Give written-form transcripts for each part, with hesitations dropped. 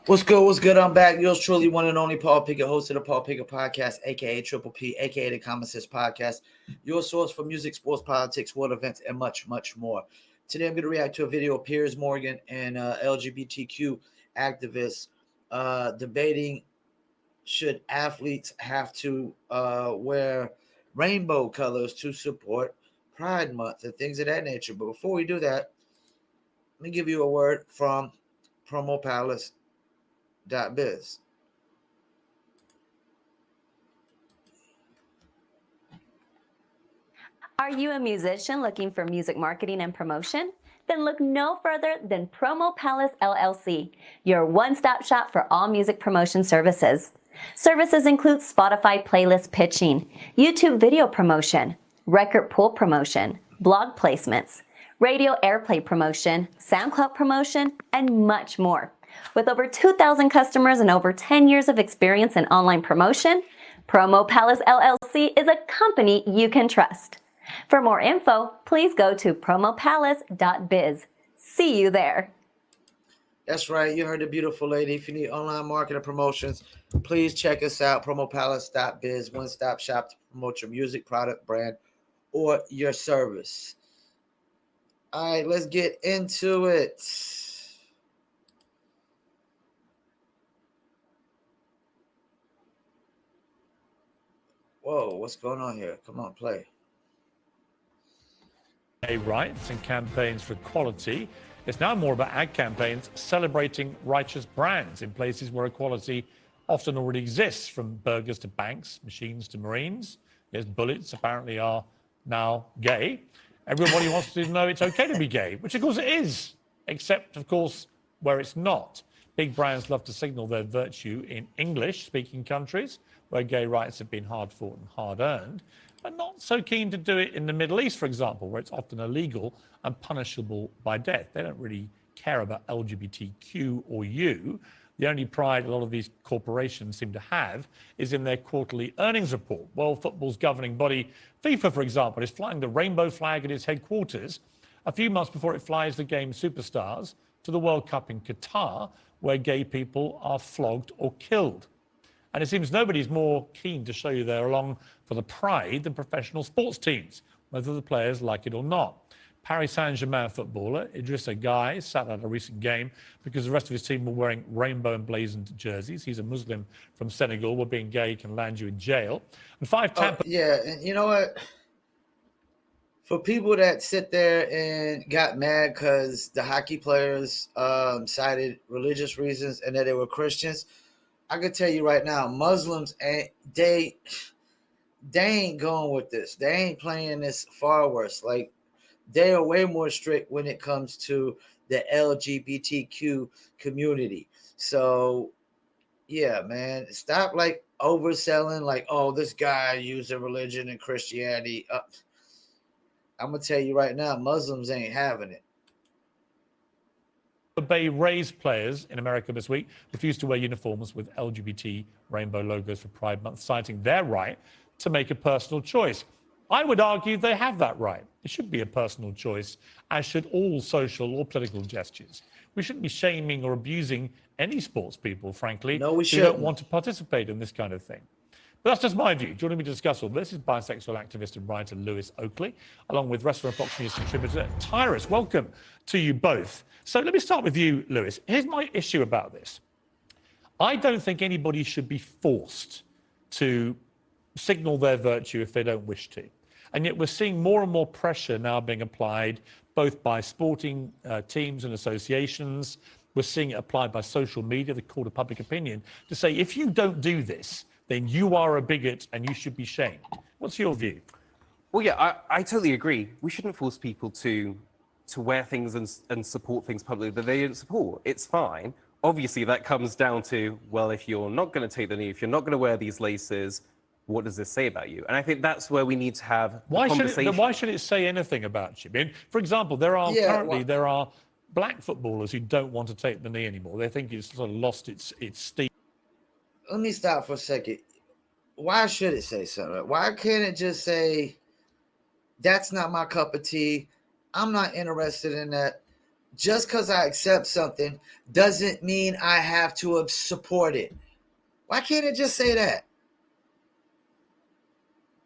What's good? What's good? I'm back. Yours truly, one and only Paul Pickett, host of the Paul Pickett Podcast, aka Triple P, aka the Common Sense Podcast, your source for music, sports, politics, world events, and much, much more. Today, I'm going to react to a video of Piers Morgan and LGBTQ activists debating should athletes have to wear rainbow colors to support Pride Month and things of that nature. But before we do that, let me give you a word from promopalace.biz. Are you a musician looking for music marketing and promotion? Then look no further than Promo Palace LLC, your one-stop shop for all music promotion services. Services include Spotify playlist pitching, YouTube video promotion, record pool promotion, blog placements, radio airplay promotion, SoundCloud promotion, and much more. With over 2,000 customers and over 10 years of experience in online promotion, Promo Palace LLC is a company you can trust. For more info, please go to promopalace.biz. See you there. That's right. You heard the beautiful lady. If you need online marketing promotions, please check us out. Promopalace.biz, one-stop shop to promote your music, product, brand, or your service. All right, let's get into it. Whoa, what's going on here? Come on, play. Rights and campaigns for equality. It's now more about ad campaigns celebrating righteous brands in places where equality often already exists, from burgers to banks, machines to Marines. Yes, bullets apparently are now gay. Everybody wants to know it's okay to be gay, which of course it is, except of course where it's not. Big brands love to signal their virtue in English-speaking countries where gay rights have been hard-fought and hard-earned, but not so keen to do it in the Middle East, for example, where it's often illegal and punishable by death. They don't really care about LGBTQ or you. The only pride a lot of these corporations seem to have is in their quarterly earnings report. Well, football's governing body, FIFA, for example, is flying the rainbow flag at its headquarters a few months before it flies the game's superstars to the World Cup in Qatar, where gay people are flogged or killed. And it seems nobody's more keen to show you they're along for the pride than professional sports teams, whether the players like it or not. Paris Saint-Germain footballer Idrissa Gueye sat out a recent game because the rest of his team were wearing rainbow emblazoned jerseys. He's a Muslim from Senegal, where being gay can land you in jail. And five Tampa... yeah, and you know what? For people that sit there and got mad because the hockey players cited religious reasons and that they were Christians, I can tell you right now, Muslims they ain't going with this. They ain't playing this far worse. Like, they are way more strict when it comes to the LGBTQ community. So, yeah, man, stop like overselling. Like, oh, this guy using religion and Christianity. I'm gonna tell you right now, Muslims ain't having it. Bay Rays players in America this week refused to wear uniforms with LGBT rainbow logos for Pride Month, citing their right to make a personal choice. I would argue they have that right. It should be a personal choice, as should all social or political gestures. We shouldn't be shaming or abusing any sports people, frankly, No, we who don't shouldn't. want to participate in this kind of thing. But that's just my view. Joining me to discuss all this is bisexual activist and writer Lewis Oakley, along with Restaurant Fox News contributor Tyrus. Welcome to you both. So let me start with you, Lewis. Here's my issue about this. I don't think anybody should be forced to signal their virtue if they don't wish to. And yet we're seeing more and more pressure now being applied, both by sporting teams and associations. We're seeing it applied by social media, the court of public opinion, to say, if you don't do this, then you are a bigot and you should be shamed. What's your view? Well, yeah, I totally agree. We shouldn't force people to wear things and support things publicly that they don't support. It's fine. Obviously, that comes down to, well, if you're not going to take the knee, if you're not going to wear these laces, what does this say about you? And I think that's where we need to have a conversation. Why should it say anything about you? I mean, for example, there are black footballers who don't want to take the knee anymore. They think it's sort of lost its steam. Let me stop for a second. Why should it say something? Why can't it just say, that's not my cup of tea. I'm not interested in that. just because I accept something doesn't mean I have to support it. Why can't it just say that?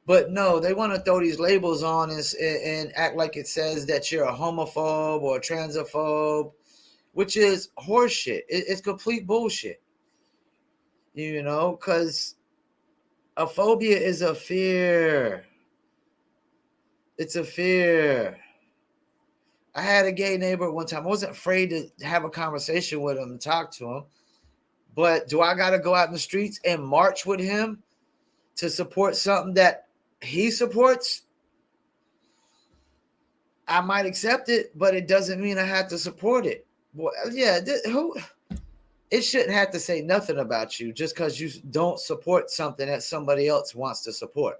But no, they want to throw these labels on and act like it says that you're a homophobe or a transphobe, which is horseshit. It's complete bullshit. You know, because a phobia is a fear. It's a fear. I had a gay neighbor one time. I wasn't afraid to have a conversation with him and talk to him. But do I got to go out in the streets and march with him to support something that he supports? I might accept it, but it doesn't mean I have to support it. Well, yeah, it shouldn't have to say nothing about you just because you don't support something that somebody else wants to support.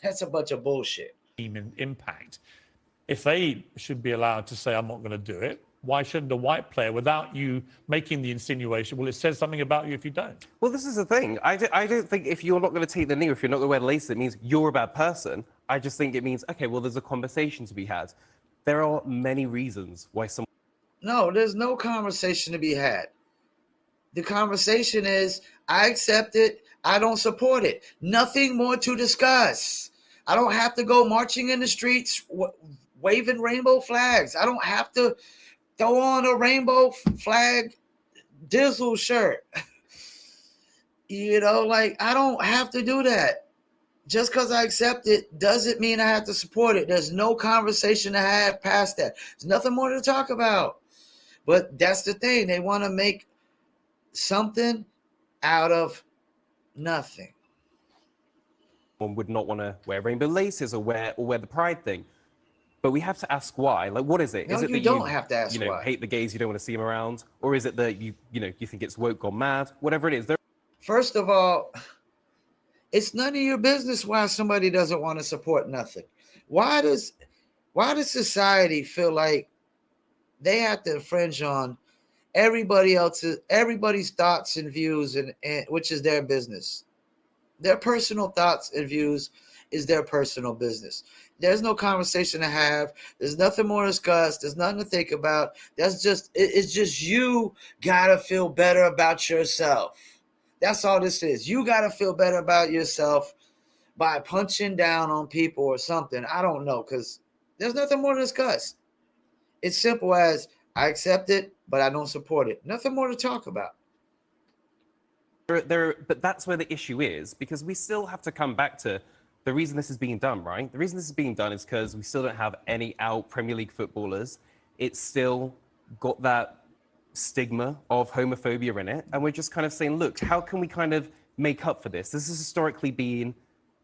That's a bunch of bullshit. Impact. If they should be allowed to say, I'm not going to do it, why shouldn't a white player, without you making the insinuation, well, it says something about you if you don't? Well, this is the thing. I don't think if you're not going to take the knee, or if you're not going to wear the laces, it means you're a bad person. I just think it means, okay, well, there's a conversation to be had. There are many reasons why someone... No, there's no conversation to be had. The conversation is, I accept it. I don't support it. Nothing more to discuss. I don't have to go marching in the streets waving rainbow flags. I don't have to throw on a rainbow flag Dizzle shirt. You know, like, I don't have to do that. Just because I accept it doesn't mean I have to support it. There's no conversation to have past that. There's nothing more to talk about. But that's the thing. They want to make something out of nothing. One would not want to wear rainbow laces or wear the pride thing. But we have to ask why. Like, what is it? No, is it you that don't have to ask why. Hate the gays, you don't want to see them around? Or is it that you think it's woke gone mad? Whatever it is. First of all, it's none of your business why somebody doesn't want to support nothing. Why does society feel like they have to infringe on everybody's thoughts and views, and which is their business? Their personal thoughts and views is their personal business. There's no conversation to have. There's nothing more to discuss. There's nothing to think about. It's just you gotta feel better about yourself. That's all this is. You gotta feel better about yourself by punching down on people or something. I don't know, because there's nothing more to discuss. It's simple as, I accept it, but I don't support it. Nothing more to talk about. But that's where the issue is, because we still have to come back to the reason this is being done, right? The reason this is being done is because we still don't have any out Premier League footballers. It's still got that stigma of homophobia in it. And we're just kind of saying, look, how can we kind of make up for this? This has historically been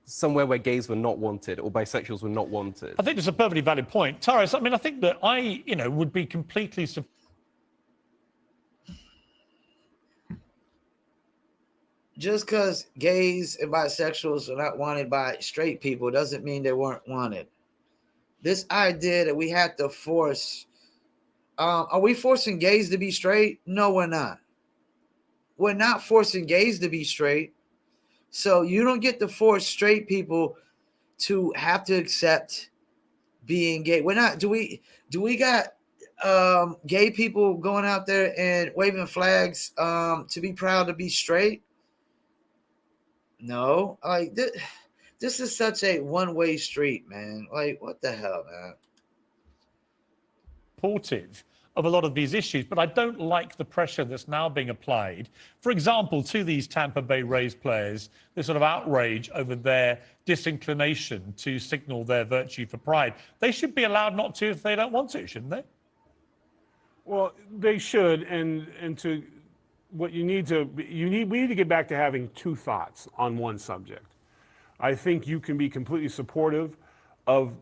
somewhere where gays were not wanted or bisexuals were not wanted. I think it's a perfectly valid point. Tyrus, I mean, I think that I would be completely Just because gays and bisexuals are not wanted by straight people doesn't mean they weren't wanted. This idea that we have to force, are we forcing gays to be straight? No, we're not. We're not forcing gays to be straight. So you don't get to force straight people to have to accept being gay. We're not. Do we got gay people going out there and waving flags to be proud to be straight? No, like this is such a one-way street, man. Like, what the hell, man? supportive of a lot of these issues, but I don't like the pressure that's now being applied, for example, to these Tampa Bay Rays players, this sort of outrage over their disinclination to signal their virtue for pride. They should be allowed not to if they don't want to, shouldn't they? Well, they should, and to what you need to, we need to get back to having two thoughts on one subject. I think you can be completely supportive of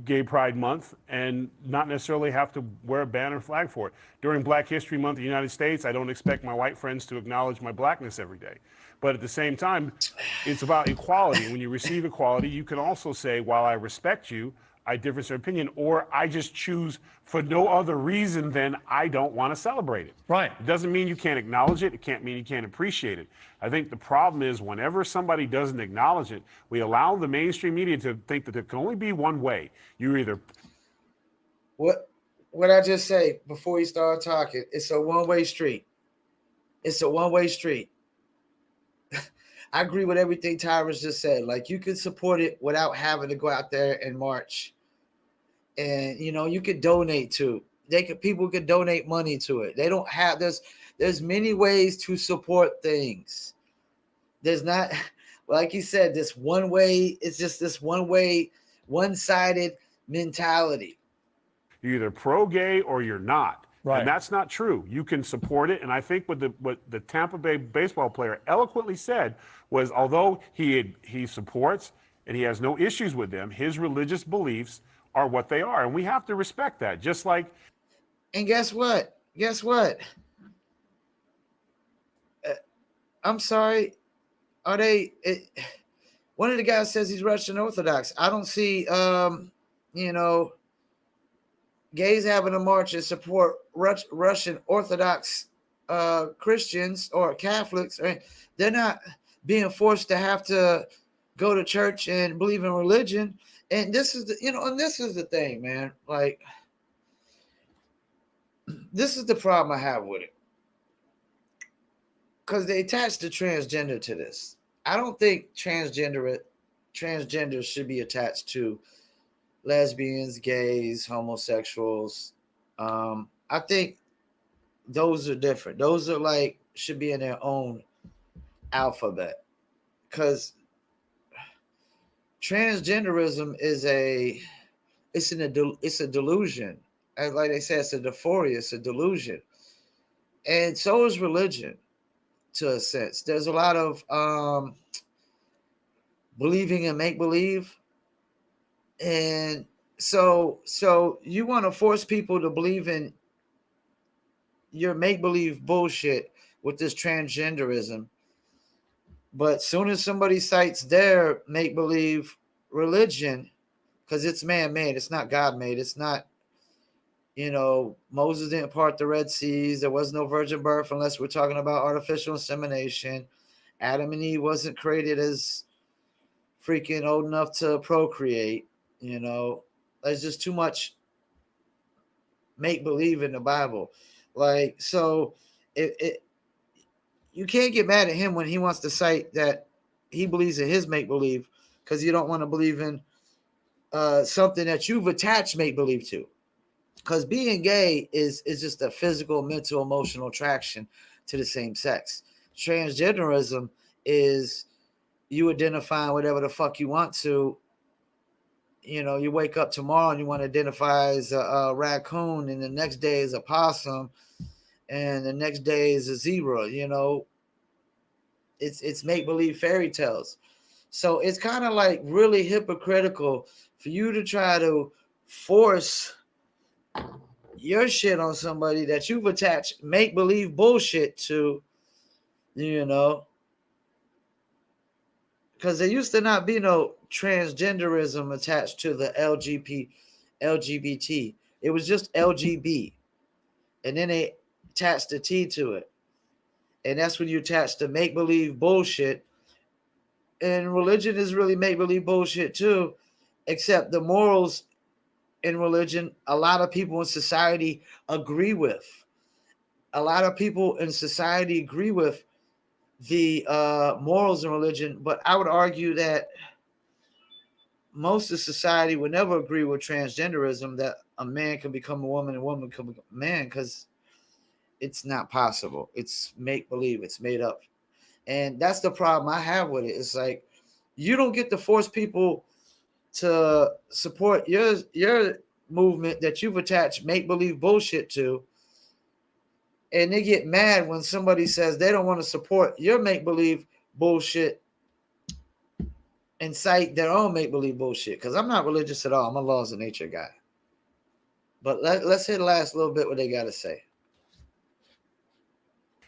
Gay Pride Month and not necessarily have to wear a banner flag for it. During Black History Month in the United States, I don't expect my white friends to acknowledge my blackness every day. But at the same time, it's about equality. When you receive equality, you can also say, while I respect you, I differ in opinion, or I just choose for no other reason than I don't want to celebrate it. Right. It doesn't mean you can't acknowledge it. It can't mean you can't appreciate it. I think the problem is whenever somebody doesn't acknowledge it, we allow the mainstream media to think that there can only be one way. You either... what I just say before you start talking, it's a one-way street. It's a one-way street. I agree with everything Tyrus just said. Like, you can support it without having to go out there and march. And you could donate to. People could donate money to it. They don't have there's many ways to support things. There's not, like you said, this one way. It's just this one way, one-sided mentality. You're either pro-gay or you're not. Right. And that's not true. You can support it. And I think what the Tampa Bay baseball player eloquently said was, although he supports and he has no issues with them, his religious beliefs are what they are. And we have to respect that. Just like. And guess what? I'm sorry. Are they? One of the guys says he's Russian Orthodox. I don't see, gays having a march and support Russian Orthodox Christians or Catholics. They're not being forced to have to go to church and believe in religion. And this is the thing, man. Like, this is the problem I have with it. Because they attach the transgender to this. I don't think transgender should be attached to lesbians, gays, homosexuals. I think those are different. Those are like should be in their own alphabet. Because transgenderism is a delusion. And like they say, it's a dysphoria, it's a delusion. And so is religion. To a sense, there's a lot of believing in make-believe, and so you want to force people to believe in your make-believe bullshit with this transgenderism, but soon as somebody cites their make-believe religion, because it's man-made, it's not God-made, it's not, Moses didn't part the Red Seas. There was no virgin birth unless we're talking about artificial insemination. Adam and Eve wasn't created as freaking old enough to procreate. There's just too much make-believe in the Bible. Like, so you can't get mad at him when he wants to cite that he believes in his make-believe because you don't want to believe in something that you've attached make-believe to. Because being gay is just a physical, mental, emotional attraction to the same sex. Transgenderism is you identifying whatever the fuck you want to. You wake up tomorrow and you want to identify as a raccoon, and the next day is a possum, and the next day is a zebra. It's make-believe fairy tales. So it's kind of like really hypocritical for you to try to force your shit on somebody that you've attached make-believe bullshit to, because there used to not be no transgenderism attached to the LGBT. It was just LGB. And then they attached the T to it. And that's when you attach the make-believe bullshit. And religion is really make-believe bullshit too, except the morals in religion, a lot of people in society agree with. A lot of people in society agree with the morals in religion, but I would argue that most of society would never agree with transgenderism, that a man can become a woman and a woman can become a man, because it's not possible. It's make-believe. It's made up. And that's the problem I have with it. It's like, you don't get to force people to support your movement that you've attached make-believe bullshit to, and they get mad when somebody says they don't want to support your make-believe bullshit and cite their own make-believe bullshit. Because I'm not religious at all. I'm a laws of nature guy. But let's hear the last little bit what they got to say.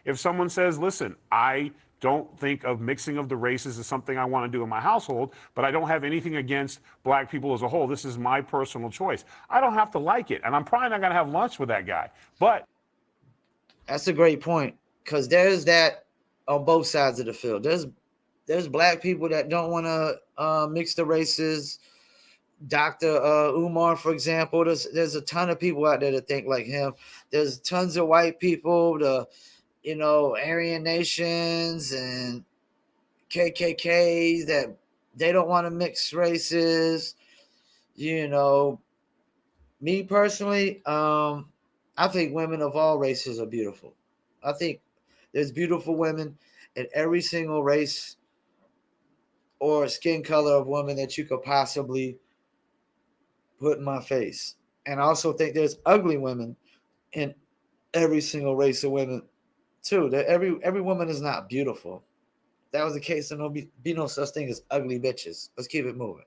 If someone says, listen, I don't think of mixing of the races as something I want to do in my household, but I don't have anything against black people as a whole. This is my personal choice. I don't have to like it, and I'm probably not going to have lunch with that guy. But that's a great point, because there's that on both sides of the field. There's black people that don't want to mix the races. Dr. Umar, for example. There's a ton of people out there that think like him. There's tons of white people, the Aryan nations and KKKs that they don't want to mix races. Me personally, I think women of all races are beautiful. I think there's beautiful women in every single race or skin color of woman that you could possibly put in my face. And I also think there's ugly women in every single race of women too. That every woman is not beautiful. If that was the case, there be no such thing as ugly bitches. Let's keep it moving.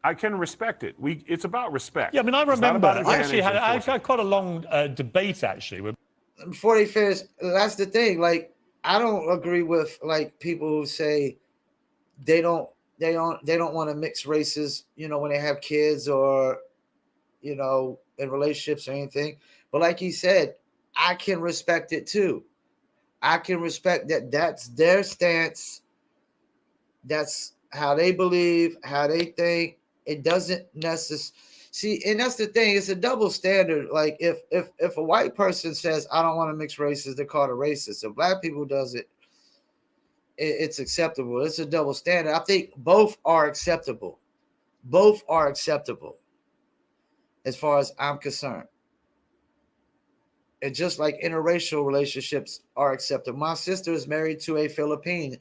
I can respect it. It's about respect. Yeah, I mean, I It's not remember about I actually advantage had and force. quite a long debate actually with. Before they finish, that's the thing. Like, I don't agree with like people who say they don't want to mix races, when they have kids or in relationships or anything. But like he said, I can respect it too. I can respect that that's their stance. That's how they believe, how they think. It doesn't necessarily see, and that's the thing. It's a double standard. Like if a white person says I don't want to mix races, they're called a racist. If black people does it, it's acceptable. It's a double standard. I think both are acceptable. Both are acceptable, as far as I'm concerned. And just like interracial relationships are acceptable. My sister is married to a Philippine.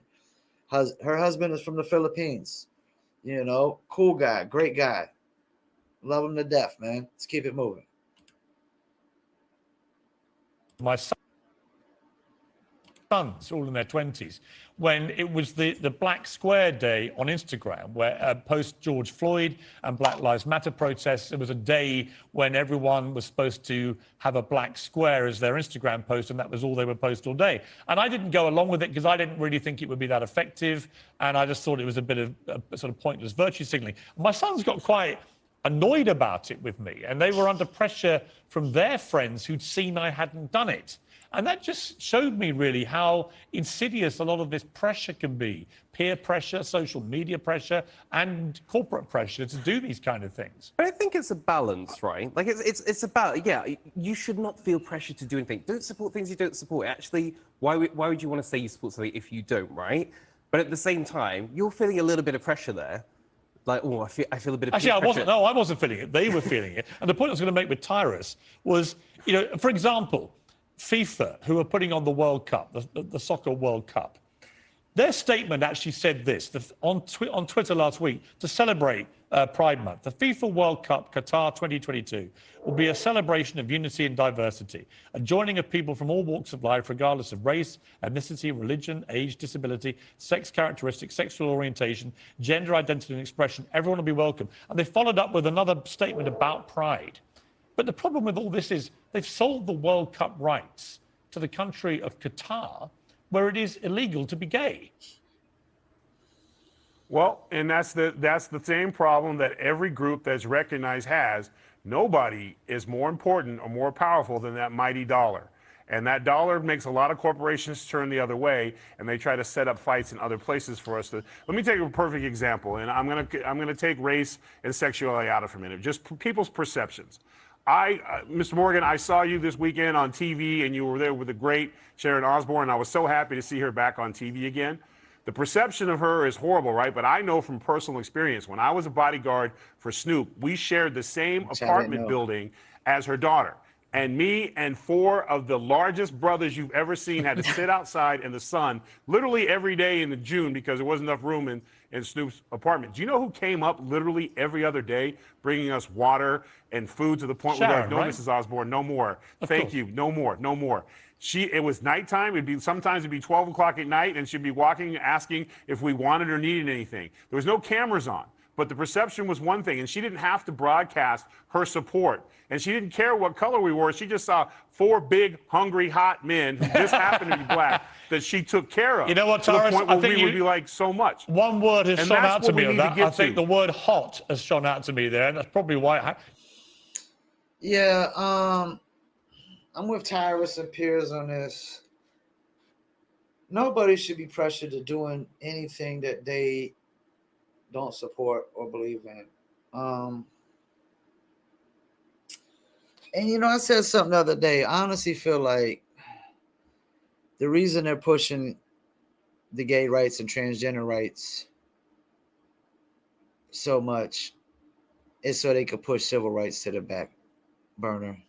Her husband is from the Philippines. Cool guy, great guy. Love him to death, man. Let's keep it moving. My sons, all in their 20s, when it was the Black Square Day on Instagram, where post George Floyd and Black Lives Matter protests, it was a day when everyone was supposed to have a black square as their Instagram post, and that was all they would post all day. And I didn't go along with it because I didn't really think it would be that effective, and I just thought it was a bit of sort of pointless virtue signaling. My sons got quite annoyed about it with me, and they were under pressure from their friends who'd seen I hadn't done it. And that just showed me really how insidious a lot of this pressure can be. Peer pressure, social media pressure, and corporate pressure to do these kind of things. But I think it's a balance, right? Like it's about, yeah, you should not feel pressure to do anything. Don't support things you don't support. Actually, why would you want to say you support something if you don't, right? But at the same time, you're feeling a little bit of pressure there. Like, oh, I feel a bit of Actually, pressure. I wasn't feeling it. They were feeling it. And the point I was going to make with Tyrus was, for example, FIFA, who are putting on the World Cup, the Soccer World Cup, their statement actually said this on Twitter last week to celebrate Pride Month. The FIFA World Cup Qatar 2022 will be a celebration of unity and diversity, a joining of people from all walks of life, regardless of race, ethnicity, religion, age, disability, sex characteristics, sexual orientation, gender identity and expression. Everyone will be welcome. And they followed up with another statement about pride. But the problem with all this is they've sold the World Cup rights to the country of Qatar, where it is illegal to be gay. Well, and that's the same problem that every group that's recognized has. Nobody is more important or more powerful than that mighty dollar. And that dollar makes a lot of corporations turn the other way, and they try to set up fights in other places for us to. Let me take a perfect example, and I'm gonna take race and sexuality out of it for a minute. Just people's perceptions. Mr. Morgan, I saw you this weekend on TV, and you were there with the great Sharon Osbourne. I was so happy to see her back on TV again. The perception of her is horrible, right? But I know from personal experience, when I was a bodyguard for Snoop, we shared the same apartment building as her daughter. And me and 4 of the largest brothers you've ever seen had to sit outside in the sun literally every day in June because there wasn't enough room in Snoop's apartment. Do you know who came up literally every other day bringing us water and food to the point where we're like, no, right? Mrs. Osborne, no more. Thank you, no more, no more. It was nighttime. Sometimes it'd be 12 o'clock at night, and she'd be walking, asking if we wanted or needed anything. There was no cameras on. But the perception was one thing, and she didn't have to broadcast her support. And she didn't care what color we were. She just saw 4 big, hungry, hot men who just happened to be black that she took care of. You know what, to Tyrus? the point where we would be like, so much. One word has shone out to me on that. I think to. the word hot has shone out to me there, and that's probably why. Yeah, I'm with Tyrus and Piers on this. Nobody should be pressured to doing anything that they don't support or believe in. And you know, I said something the other day. I honestly feel like the reason they're pushing the gay rights and transgender rights so much is so they could push civil rights to the back burner.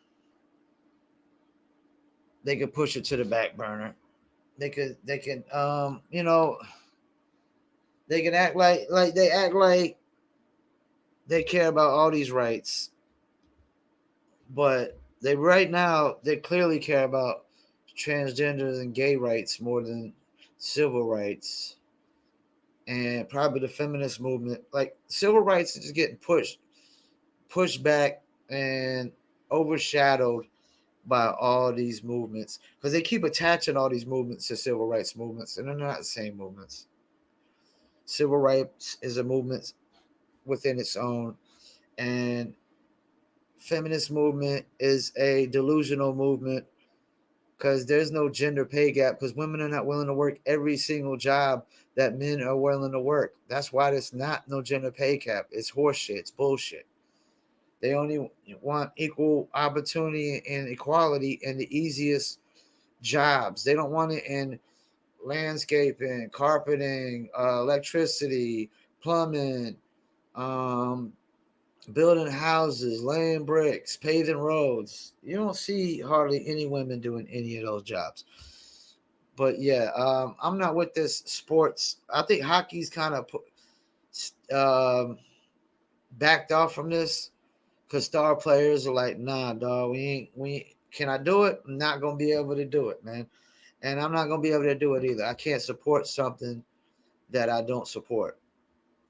They could push it to the back burner. They can you know, they can act like they care about all these rights, but they clearly care about transgenders and gay rights more than civil rights. And probably the feminist movement, like civil rights, is just getting pushed back and overshadowed by all these movements because they keep attaching all these movements to civil rights movements, and they're not the same movements. Civil rights is a movement within its own, and feminist movement is a delusional movement because there's no gender pay gap because women are not willing to work every single job that men are willing to work. That's why there's not no gender pay gap. It's horseshit. It's bullshit. They only want equal opportunity and equality in the easiest jobs. They don't want it in landscaping, carpeting, electricity, plumbing, building houses, laying bricks, paving roads. You don't see hardly any women doing any of those jobs. But yeah, I'm not with this sports. I think hockey's kind of backed off from this because star players are like, nah, dog, can I do it? I'm not gonna be able to do it, man. And I'm not gonna be able to do it either. I can't support something that I don't support.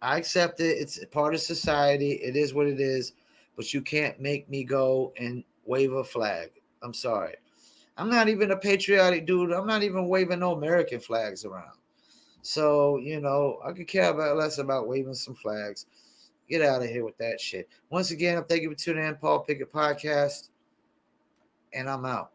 I accept it. It's part of society. It is what it is. But you can't make me go and wave a flag. I'm sorry. I'm not even a patriotic dude. I'm not even waving no American flags around. So, you know, I could care about less about waving some flags. Get out of here with that shit. Once again, I'm thanking you for tuning in, Paul Pickett Podcast, and I'm out.